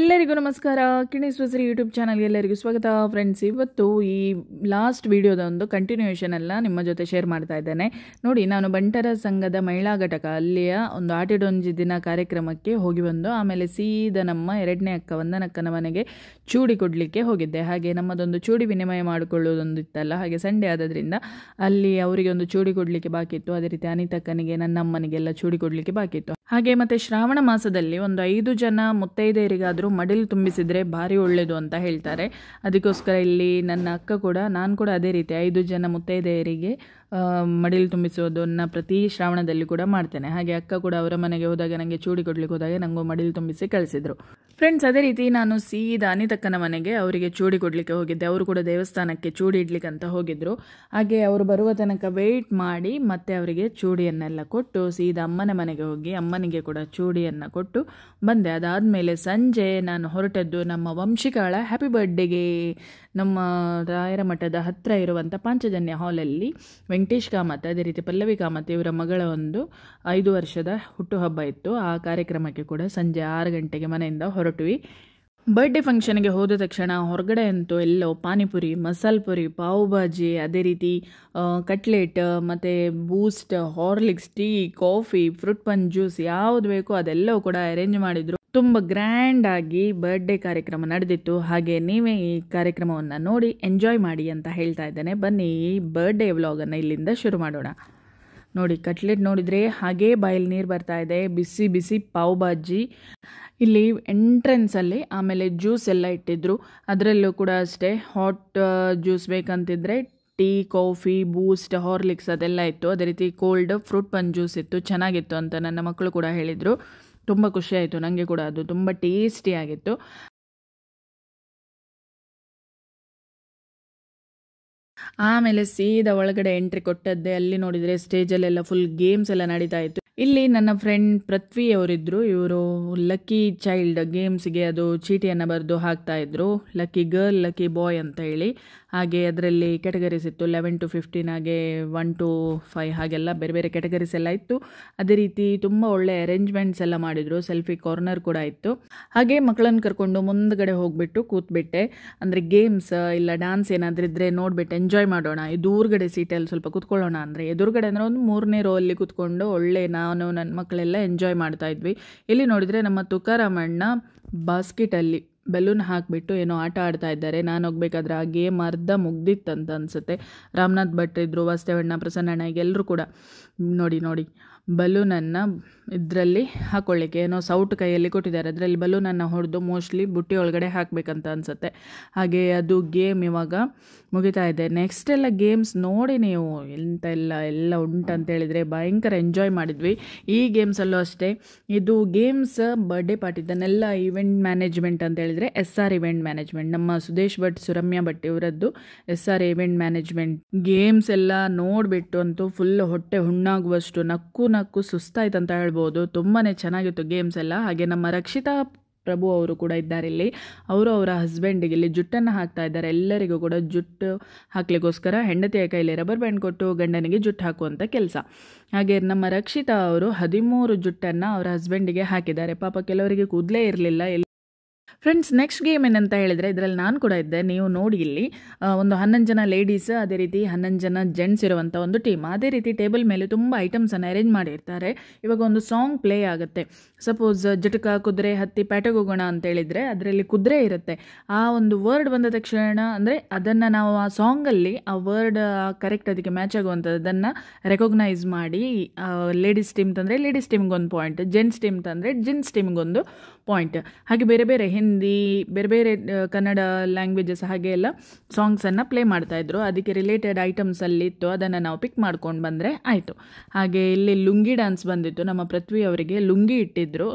ಎಲ್ಲರಿಗೂ ನಮಸ್ಕಾರ. ಕಿಣಿಸ್ವಸರಿ ಯೂಟ್ಯೂಬ್ ಚಾನಲ್ಗೆ ಎಲ್ಲರಿಗೂ ಸ್ವಾಗತ. ಫ್ರೆಂಡ್ಸ್, ಇವತ್ತು ಈ ಲಾಸ್ಟ್ ವಿಡಿಯೋದ ಒಂದು ಕಂಟಿನ್ಯೂಯೇಷನ್ ಎಲ್ಲ ನಿಮ್ಮ ಜೊತೆ ಶೇರ್ ಮಾಡ್ತಾ ಇದ್ದೇನೆ. ನೋಡಿ, ನಾನು ಬಂಟರ ಸಂಘದ ಮಹಿಳಾ ಘಟಕ ಅಲ್ಲಿಯ ಒಂದು ಆಟಿಡೊಂಜಿ ದಿನ ಕಾರ್ಯಕ್ರಮಕ್ಕೆ ಹೋಗಿ ಬಂದು ಆಮೇಲೆ ಸೀದಾ ನಮ್ಮ ಎರಡನೇ ಅಕ್ಕ ವಂದನಕ್ಕನ ಮನೆಗೆ ಚೂಡಿ ಕೊಡಲಿಕ್ಕೆ ಹೋಗಿದ್ದೆ. ಹಾಗೆ ನಮ್ಮದೊಂದು ಚೂಡಿ ವಿನಿಮಯ ಮಾಡಿಕೊಳ್ಳುವುದೊಂದು ಇತ್ತಲ್ಲ, ಹಾಗೆ ಸಂಡೇ ಆದದ್ರಿಂದ ಅಲ್ಲಿ ಅವರಿಗೆ ಒಂದು ಚೂಡಿ ಕೊಡಲಿಕ್ಕೆ ಬಾಕಿ ಇತ್ತು. ಅದೇ ರೀತಿ ಅನಿತಕ್ಕನಿಗೆ ನನ್ನ ಅಮ್ಮನಿಗೆಲ್ಲ ಚೂಡಿ ಕೊಡಲಿಕ್ಕೆ ಬಾಕಿ ಇತ್ತು. ಹಾಗೆ ಮತ್ತೆ ಶ್ರಾವಣ ಮಾಸದಲ್ಲಿ ಒಂದು 5 ಜನ ಮುತ್ತೈದೆಯರಿಗಾದರೂ ಮಡಿಲು ತುಂಬಿಸಿದ್ರೆ ಭಾರಿ ಒಳ್ಳೆಯದು ಅಂತ ಹೇಳ್ತಾರೆ. ಅದಕ್ಕೋಸ್ಕರ ಇಲ್ಲಿ ನನ್ನ ಅಕ್ಕ ಕೂಡ, ನಾನು ಕೂಡ ಅದೇ ರೀತಿ 5 ಜನ ಮುತ್ತೈದೆಯರಿಗೆ ಮಡಿಲು ತುಂಬಿಸೋದನ್ನು ಪ್ರತಿ ಶ್ರಾವಣದಲ್ಲಿ ಕೂಡ ಮಾಡ್ತೇನೆ. ಹಾಗೆ ಅಕ್ಕ ಕೂಡ ಅವರ ಮನೆಗೆ ಹೋದಾಗ ನನಗೆ ಚೂಡಿ ಕೊಡ್ಲಿಕ್ಕೆ ಹೋದಾಗ ನನಗೂ ಮಡಿಲು ತುಂಬಿಸಿ ಕಳಿಸಿದ್ರು. ಫ್ರೆಂಡ್ಸ್, ಅದೇ ರೀತಿ ನಾನು ಸೀದಾ ಅನಿತಕ್ಕನ ಮನೆಗೆ ಅವರಿಗೆ ಚೂಡಿ ಕೊಡಲಿಕ್ಕೆ ಹೋಗಿದ್ದೆ. ಅವರು ಕೂಡ ದೇವಸ್ಥಾನಕ್ಕೆ ಚೂಡಿ ಇಡ್ಲಿಕ್ಕೆ ಅಂತ ಹೋಗಿದ್ರು. ಹಾಗೆ ಅವರು ಬರುವ ತನಕ ವೆಯ್ಟ್ ಮಾಡಿ ಮತ್ತೆ ಅವರಿಗೆ ಚೂಡಿಯನ್ನೆಲ್ಲ ಕೊಟ್ಟು ಸೀದಾ ಅಮ್ಮನ ಮನೆಗೆ ಹೋಗಿ ಅಮ್ಮನಿಗೆ ಕೂಡ ಚೂಡಿಯನ್ನು ಕೊಟ್ಟು ಬಂದೆ. ಅದಾದಮೇಲೆ ಸಂಜೆ ನಾನು ಹೊರಟದ್ದು ನಮ್ಮ ವಂಶಿಕಾಳ ಹ್ಯಾಪಿ ಬರ್ಡೇಗೆ. ನಮ್ಮ ರಾಯರ ಮಠದ ಹತ್ತಿರ ಇರುವಂಥ ಪಾಂಚಜನ್ಯ ಹಾಲಲ್ಲಿ ವೆಂಕಟೇಶ್ ಕಾಮತ್, ಅದೇ ರೀತಿ ಪಲ್ಲವಿ ಕಾಮತ್ ಇವರ ಮಗಳ ಒಂದು 5 ವರ್ಷದ ಹುಟ್ಟುಹಬ್ಬ ಇತ್ತು. ಆ ಕಾರ್ಯಕ್ರಮಕ್ಕೆ ಕೂಡ ಸಂಜೆ 6 ಗಂಟೆಗೆ ಮನೆಯಿಂದ ಹೊರಟ್ವಿ. ಬರ್ಡೇ ಫಂಕ್ಷನ್ಗೆ ಹೋದ ತಕ್ಷಣ ಹೊರಗಡೆ ಅಂತೂ ಎಲ್ಲೋ ಪಾನಿಪುರಿ, ಮಸಾಲೆ ಪುರಿ, ಪಾವ್ ಭಾಜಿ, ಅದೇ ರೀತಿ ಕಟ್ಲೆಟ್, ಮತ್ತು Boost, Horlicks, tea, coffee, fruit punch, juice ಯಾವುದು ಬೇಕೋ ಅದೆಲ್ಲವೂ ಕೂಡ ಅರೇಂಜ್ ಮಾಡಿದ್ರು. ತುಂಬ ಗ್ರ್ಯಾಂಡ್ ಆಗಿ ಬರ್ಡೇ ಕಾರ್ಯಕ್ರಮ ನಡೆದಿತ್ತು. ಹಾಗೆ ನೀವೇ ಈ ಕಾರ್ಯಕ್ರಮವನ್ನು ನೋಡಿ ಎಂಜಾಯ್ ಮಾಡಿ ಅಂತ ಹೇಳ್ತಾ ಇದ್ದೇನೆ. ಬನ್ನಿ, ಈ ಬರ್ಡೇ ವ್ಲಾಗನ್ನು ಇಲ್ಲಿಂದ ಶುರು ಮಾಡೋಣ. ನೋಡಿ, ಕಟ್ಲೆಟ್ ನೋಡಿದರೆ ಹಾಗೇ ಬಾಯಲ್ಲಿ ನೀರು ಬರ್ತಾ ಇದೆ. ಬಿಸಿ ಬಿಸಿ ಪಾವ್ ಭಾಜಿ ಇಲ್ಲಿ ಎಂಟ್ರೆನ್ಸಲ್ಲಿ. ಆಮೇಲೆ ಜ್ಯೂಸ್ ಎಲ್ಲ ಇಟ್ಟಿದ್ರು. ಅದರಲ್ಲೂ ಕೂಡ ಅಷ್ಟೇ, ಹಾಟ್ ಜ್ಯೂಸ್ ಬೇಕಂತಿದ್ರೆ ಟೀ, ಕಾಫಿ, ಬೂಸ್ಟ್, ಹಾರ್ಲಿಕ್ಸ್ ಅದೆಲ್ಲ ಇತ್ತು. ಅದೇ ರೀತಿ ಕೋಲ್ಡ್ ಫ್ರೂಟ್ ಪಂಚ್ ಜ್ಯೂಸ್ ಇತ್ತು. ಚೆನ್ನಾಗಿತ್ತು ಅಂತ ನನ್ನ ಮಕ್ಕಳು ಕೂಡ ಹೇಳಿದರು. ತುಂಬ ಖುಷಿಯಾಯಿತು ನನಗೆ ಕೂಡ. ಅದು ತುಂಬ ಟೇಸ್ಟಿಯಾಗಿತ್ತು. ಆಮೇಲೆ ಸೀದಾ ಒಳಗಡೆ ಎಂಟ್ರಿ ಕೊಟ್ಟದ್ದೆ. ಅಲ್ಲಿ ನೋಡಿದರೆ ಸ್ಟೇಜಲ್ಲೆಲ್ಲ ಫುಲ್ ಗೇಮ್ಸ್ ಎಲ್ಲ ನಡೀತಾ ಇತ್ತು. ಇಲ್ಲಿ ನನ್ನ ಫ್ರೆಂಡ್ ಪೃಥ್ವಿ ಅವರಿದ್ದರು. ಇವರು ಲಕ್ಕಿ ಚೈಲ್ಡ್ ಗೇಮ್ಸ್ಗೆ ಅದು ಚೀಟಿಯನ್ನು ಬರೆದು ಹಾಕ್ತಾ ಇದ್ರು, ಲಕ್ಕಿ ಗರ್ಲ್, ಲಕ್ಕಿ ಬಾಯ್ ಅಂತ ಹೇಳಿ. ಹಾಗೆ ಅದರಲ್ಲಿ ಕ್ಯಾಟಗರೀಸ್ ಇತ್ತು, 11 to 15, ಹಾಗೆ 1 to 5 ಹಾಗೆಲ್ಲ ಬೇರೆ ಬೇರೆ ಕ್ಯಾಟಗರೀಸ್ ಎಲ್ಲ ಇತ್ತು. ಅದೇ ರೀತಿ ತುಂಬ ಒಳ್ಳೆ ಅರೇಂಜ್ಮೆಂಟ್ಸ್ ಎಲ್ಲ ಮಾಡಿದರು. ಸೆಲ್ಫಿ ಕಾರ್ನರ್ ಕೂಡ ಇತ್ತು. ಹಾಗೆ ಮಕ್ಕಳನ್ನು ಕರ್ಕೊಂಡು ಮುಂದ್ಗಡೆ ಹೋಗ್ಬಿಟ್ಟು ಕೂತ್ಬಿಟ್ಟೆ. ಅಂದರೆ ಗೇಮ್ಸ್ ಇಲ್ಲ ಡ್ಯಾನ್ಸ್ ಏನಾದರೂ ಇದ್ದರೆ ನೋಡ್ಬಿಟ್ಟು ಎಂಜಾಯ್ ಮಾಡೋಣ, ಎದುರುಗಡೆ ಸೀಟಲ್ಲಿ ಸ್ವಲ್ಪ ಕೂತ್ಕೊಳ್ಳೋಣ ಅಂದರೆ. ಎದುರುಗಡೆ ಅಂದರೆ ಒಂದು 3ನೇ ರೋ ಅಲ್ಲಿ ಕೂತ್ಕೊಂಡು ಒಳ್ಳೆ ನಾನು ನನ್ನ ಮಕ್ಕಳೆಲ್ಲ ಎಂಜಾಯ್ ಮಾಡ್ತಾ ಇದ್ವಿ. ಇಲ್ಲಿ ನೋಡಿದರೆ ನಮ್ಮ ತುಕಾರಾಮಣ್ಣ ಬಾಸ್ಕೆಟಲ್ಲಿ ಬೆಲೂನ್ ಹಾಕಿಬಿಟ್ಟು ಏನೋ ಆಟ ಆಡ್ತಾ ಇದ್ದಾರೆ. ನಾನು ಹೋಗ್ಬೇಕಾದ್ರೆ ಆ ಗೇಮ್ ಅರ್ಧ ಮುಗ್ದಿತ್ತಂತ ಅನಿಸುತ್ತೆ. ರಾಮನಾಥ್ ಭಟ್ ಇದ್ದರು, ವಾಸ್ತವಣ್ಣ, ಪ್ರಸನ್ನಣ್ಣ, ಈಗ ಎಲ್ಲರೂ ಕೂಡ ನೋಡಿ ಬಲೂನನ್ನು ಇದರಲ್ಲಿ ಹಾಕ್ಕೊಳ್ಳಿಕ್ಕೆ ಏನೋ ಸೌಟ್ ಕೈಯಲ್ಲಿ ಕೊಟ್ಟಿದ್ದಾರೆ. ಅದರಲ್ಲಿ ಬಲೂನನ್ನು ಹೊಡೆದು ಮೋಸ್ಟ್ಲಿ ಬುಟ್ಟಿ ಒಳಗಡೆ ಹಾಕಬೇಕಂತ ಅನಿಸುತ್ತೆ. ಹಾಗೆ ಅದು ಗೇಮ್ ಇವಾಗ ಮುಗಿತಾ ಇದೆ. ನೆಕ್ಸ್ಟ್ ಎಲ್ಲ ಗೇಮ್ಸ್ ನೋಡಿ ನೀವು ಎಲ್ಲ ಉಂಟಂತೇಳಿದರೆ ಭಯಂಕರ ಎಂಜಾಯ್ ಮಾಡಿದ್ವಿ. ಈ ಗೇಮ್ಸಲ್ಲೂ ಅಷ್ಟೇ. ಇದು ಗೇಮ್ಸ್ ಬರ್ಡೇ ಪಾರ್ಟಿ, ಇದನ್ನೆಲ್ಲ ಇವೆಂಟ್ ಮ್ಯಾನೇಜ್ಮೆಂಟ್ ಅಂತ ಹೇಳಿದರೆ SR ಇವೆಂಟ್ ಮ್ಯಾನೇಜ್ಮೆಂಟ್, ನಮ್ಮ ಸುದೇಶ್ ಭಟ್, ಸುರಮ್ಯ ಭಟ್ ಇವರದ್ದು SR ಇವೆಂಟ್ ಮ್ಯಾನೇಜ್ಮೆಂಟ್. ಗೇಮ್ಸ್ ಎಲ್ಲ ನೋಡಿಬಿಟ್ಟು ಅಂತೂ ಫುಲ್ ಹೊಟ್ಟೆ ಹುಣ್ಣಾಗುವಷ್ಟು ನಕ್ಕು ಸುಸ್ತಾಯ್ತು ಅಂತ ಹೇಳ್ಬೋದು. ತುಂಬಾ ಚೆನ್ನಾಗಿತ್ತು ಗೇಮ್ಸ್ ಎಲ್ಲ. ಹಾಗೆ ನಮ್ಮ ರಕ್ಷಿತಾ ಪ್ರಭು ಅವರು ಕೂಡ ಇದ್ದಾರೆ ಇಲ್ಲಿ. ಅವರು ಅವರ ಹಸ್ಬೆಂಡಿಗೆ ಇಲ್ಲಿ ಜುಟ್ಟನ್ನು ಹಾಕ್ತಾ ಇದ್ದಾರೆ. ಎಲ್ಲರಿಗೂ ಕೂಡ ಜುಟ್ಟು ಹಾಕ್ಲಿಕ್ಕೋಸ್ಕರ ಹೆಂಡತಿಯ ಕೈಲಿ ರಬ್ಬರ್ ಬ್ಯಾಂಡ್ ಕೊಟ್ಟು ಗಂಡನಿಗೆ ಜುಟ್ಟು ಹಾಕುವಂಥ ಕೆಲಸ. ಹಾಗೆ ನಮ್ಮ ರಕ್ಷಿತಾ ಅವರು 13 ಜುಟ್ಟನ್ನು ಅವರ ಹಸ್ಬೆಂಡಿಗೆ ಹಾಕಿದ್ದಾರೆ. ಪಾಪ ಕೆಲವರಿಗೆ ಕೂದಲೇ ಇರಲಿಲ್ಲ. ಫ್ರೆಂಡ್ಸ್, ನೆಕ್ಸ್ಟ್ ಗೇಮ್ ಏನಂತ ಹೇಳಿದರೆ ಇದರಲ್ಲಿ ನಾನು ಕೂಡ ಇದ್ದೆ. ನೀವು ನೋಡಿ, ಇಲ್ಲಿ ಒಂದು 11 ಜನ ಲೇಡೀಸ್, ಅದೇ ರೀತಿ 11 ಜನ ಜೆಂಟ್ಸ್ ಇರುವಂಥ ಒಂದು ಟೀಮ್. ಅದೇ ರೀತಿ ಟೇಬಲ್ ಮೇಲೆ ತುಂಬ ಐಟಮ್ಸನ್ನು ಅರೇಂಜ್ ಮಾಡಿರ್ತಾರೆ. ಇವಾಗ ಒಂದು ಸಾಂಗ್ ಪ್ಲೇ ಆಗುತ್ತೆ. ಸಪೋಸ್ ಜಟಕ ಕುದುರೆ ಹತ್ತಿ ಪ್ಯಾಟೆಗೆ ಹೋಗೋಣ ಅಂತೇಳಿದರೆ ಅದರಲ್ಲಿ ಕುದುರೆ ಇರುತ್ತೆ. ಆ ಒಂದು ವರ್ಡ್ ಬಂದ ತಕ್ಷಣ ಅಂದರೆ ಅದನ್ನು ನಾವು ಆ ಸಾಂಗಲ್ಲಿ ಆ ವರ್ಡ್ ಕರೆಕ್ಟ್ ಅದಕ್ಕೆ ಮ್ಯಾಚ್ ಆಗುವಂಥದ್ದನ್ನು ರೆಕಗ್ನೈಸ್ ಮಾಡಿ, ಲೇಡೀಸ್ ಟೀಮ್ ತಂದರೆ ಲೇಡೀಸ್ ಟೀಮ್ಗೊಂದು ಪಾಯಿಂಟ್, ಜೆಂಟ್ಸ್ ಟೀಮ್ ತಂದರೆ ಜೆಂಟ್ಸ್ ಟೀಮ್ಗೊಂದು ಪಾಯಿಂಟ್. ಹಾಗೆ ಬೇರೆ ಬೇರೆ ಹಿಂದಿ, ಬೇರೆ ಬೇರೆ ಕನ್ನಡ ಲ್ಯಾಂಗ್ವೇಜಸ್ ಹಾಗೆ ಎಲ್ಲ ಸಾಂಗ್ಸನ್ನು ಪ್ಲೇ ಮಾಡ್ತಾಯಿದ್ರು. ಅದಕ್ಕೆ ರಿಲೇಟೆಡ್ ಐಟಮ್ಸ್ ಅಲ್ಲಿ ಇತ್ತು, ಅದನ್ನು ನಾವು ಪಿಕ್ ಮಾಡ್ಕೊಂಡು ಬಂದರೆ ಆಯಿತು. ಹಾಗೆ ಇಲ್ಲಿ ಲುಂಗಿ ಡ್ಯಾನ್ಸ್ ಬಂದಿತ್ತು. ನಮ್ಮ ಪೃಥ್ವಿ ಅವರಿಗೆ ಲುಂಗಿ ಇಟ್ಟಿದ್ದರು.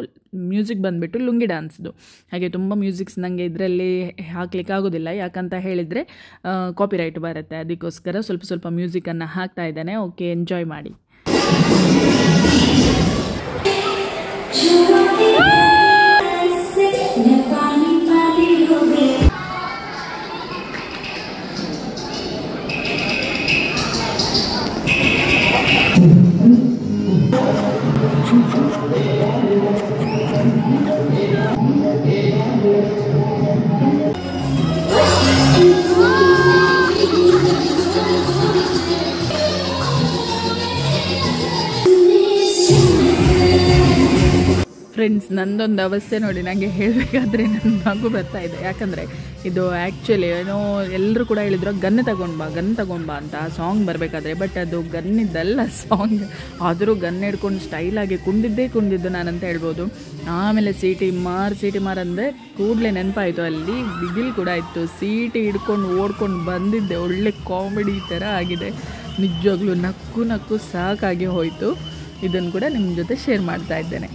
ಮ್ಯೂಸಿಕ್ ಬಂದುಬಿಟ್ಟು ಲುಂಗಿ ಡ್ಯಾನ್ಸ್ದು. ಹಾಗೆ ತುಂಬ ಮ್ಯೂಸಿಕ್ಸ್ ನನಗೆ ಇದರಲ್ಲಿ ಹಾಕ್ಲಿಕ್ಕೆ ಆಗೋದಿಲ್ಲ, ಯಾಕಂತ ಹೇಳಿದರೆ ಕಾಪಿರೈಟ್ ಬರುತ್ತೆ. ಅದಕ್ಕೋಸ್ಕರ ಸ್ವಲ್ಪ ಮ್ಯೂಸಿಕನ್ನು ಹಾಕ್ತಾ ಇದ್ದಾನೆ. ಓಕೆ, ಎಂಜಾಯ್ ಮಾಡಿ. ಫ್ರೆಂಡ್ಸ್, ನಂದೊಂದು ಅವಸ್ಥೆ ನೋಡಿ, ನನಗೆ ಹೇಳಬೇಕಾದ್ರೆ ನನ್ನ ನಗು ಬರ್ತಾ ಇದೆ. ಯಾಕಂದರೆ ಇದು ಆ್ಯಕ್ಚುಲಿ ಏನೋ ಎಲ್ಲರೂ ಕೂಡ ಹೇಳಿದ್ರು ಗನ್ ತಗೊಂಡು ಬಾ ಅಂತ ಸಾಂಗ್ ಬರಬೇಕಾದ್ರೆ. ಬಟ್ ಅದು ಗನ್ನಿದ್ದಲ್ಲ ಸಾಂಗ್, ಆದರೂ ಗನ್ ಹಿಡ್ಕೊಂಡು ಸ್ಟೈಲಾಗಿ ಕುಂದಿದ್ದು ನಾನಂತ ಹೇಳ್ಬೋದು. ಆಮೇಲೆ ಸಿಟಿ ಮಾರ್ ಅಂದರೆ ಕೂಡಲೇ ನೆನಪಾಯಿತು, ಅಲ್ಲಿ ಬಿಗಿಲ್ ಕೂಡ ಇತ್ತು. ಸಿಟಿ ಹಿಡ್ಕೊಂಡು ಓಡ್ಕೊಂಡು ಬಂದಿದ್ದೆ. ಒಳ್ಳೆ ಕಾಮಿಡಿ ಥರ ಆಗಿದೆ. ನಿಜವಾಗ್ಲೂ ನಕ್ಕು ಸಾಕಾಗಿ ಹೋಯಿತು. ಇದನ್ನು ಕೂಡ ನಿಮ್ಮ ಜೊತೆ ಶೇರ್ ಮಾಡ್ತಾ ಇದ್ದೇನೆ.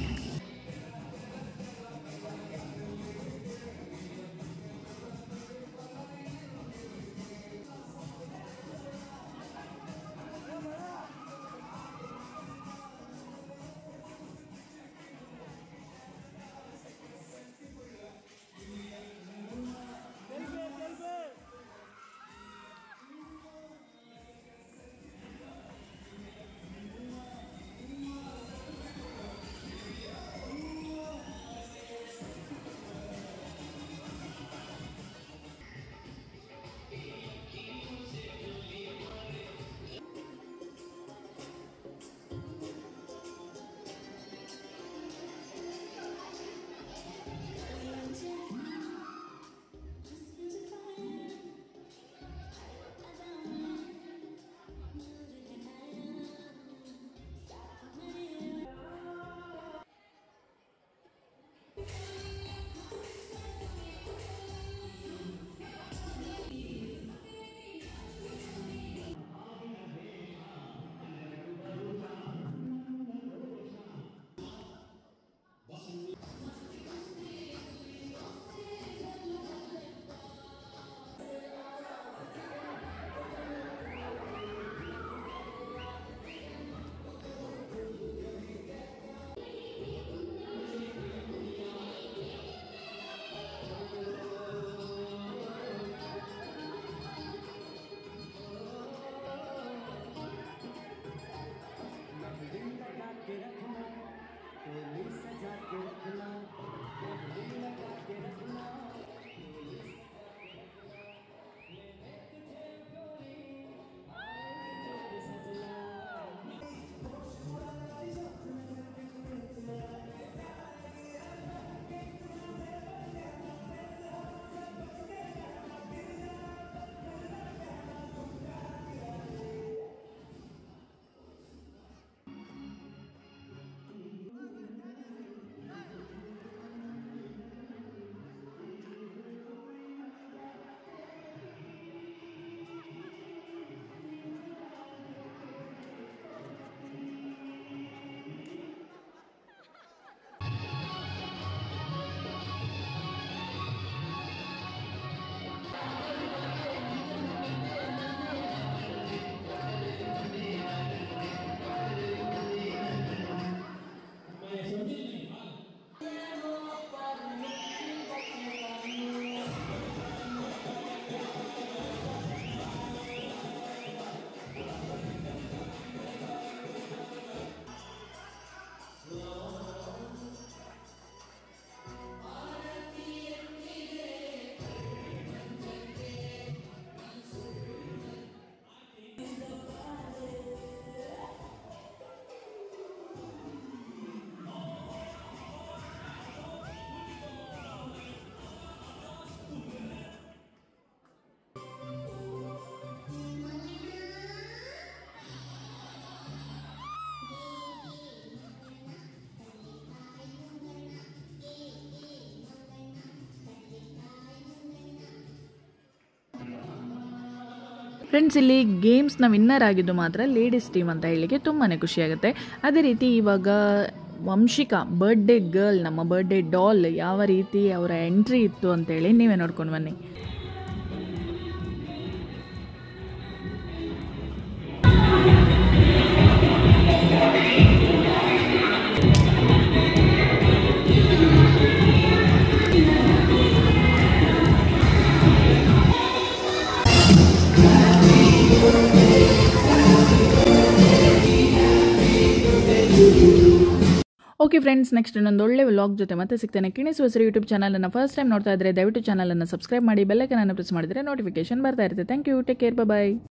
ಫ್ರೆಂಡ್ಸ್, ಇಲ್ಲಿ ಗೇಮ್ಸ್ನ ವಿನ್ನರ್ ಆಗಿದ್ದು ಮಾತ್ರ ಲೇಡೀಸ್ ಟೀಮ್ ಅಂತ ಹೇಳಲಿಕ್ಕೆ ತುಂಬಾ ಖುಷಿಯಾಗುತ್ತೆ. ಅದೇ ರೀತಿ ಇವಾಗ ವಂಶಿಕಾ ಬರ್ಡೇ ಗರ್ಲ್, ನಮ್ಮ ಬರ್ಡೇ ಡಾಲ್, ಯಾವ ರೀತಿ ಅವರ ಎಂಟ್ರಿ ಇತ್ತು ಅಂತೇಳಿ ನೀವೇ ನೋಡ್ಕೊಂಡು ಬನ್ನಿ. ಓಕೆ ಫ್ರೆಂಡ್ಸ್, ನೆಕ್ಸ್ಟ್ ಇನ್ನೊಂದು ಒಳ್ಳೆ ವ್ಲಾಗ್ ಜೊತೆ ಮತ್ತೆ ಸಿಗ್ತೇನೆ. ಕಿಣಿಸುವ ಹೆಸರು ಯೂಟ್ಯೂಬ್ ಚಾನಲನ್ನು ಫಸ್ಟ್ ಟೈಮ್ ನೋಡ್ತಾ ಇದ್ದರೆ ದಯವಿಟ್ಟು ಚಾನಲನ್ನು ಸಬ್ಸ್ಕ್ರೈಬ್ ಮಾಡಿ, ಬೆಲ್ ಐಕಾನ್ ಅನ್ನು ಪ್ರೆಸ್ ಮಾಡಿದರೆ ನೋಟಿಫಿಕೇಶನ್ ಬರ್ತಾ ಇರುತ್ತೆ. Thank you, take care, bye.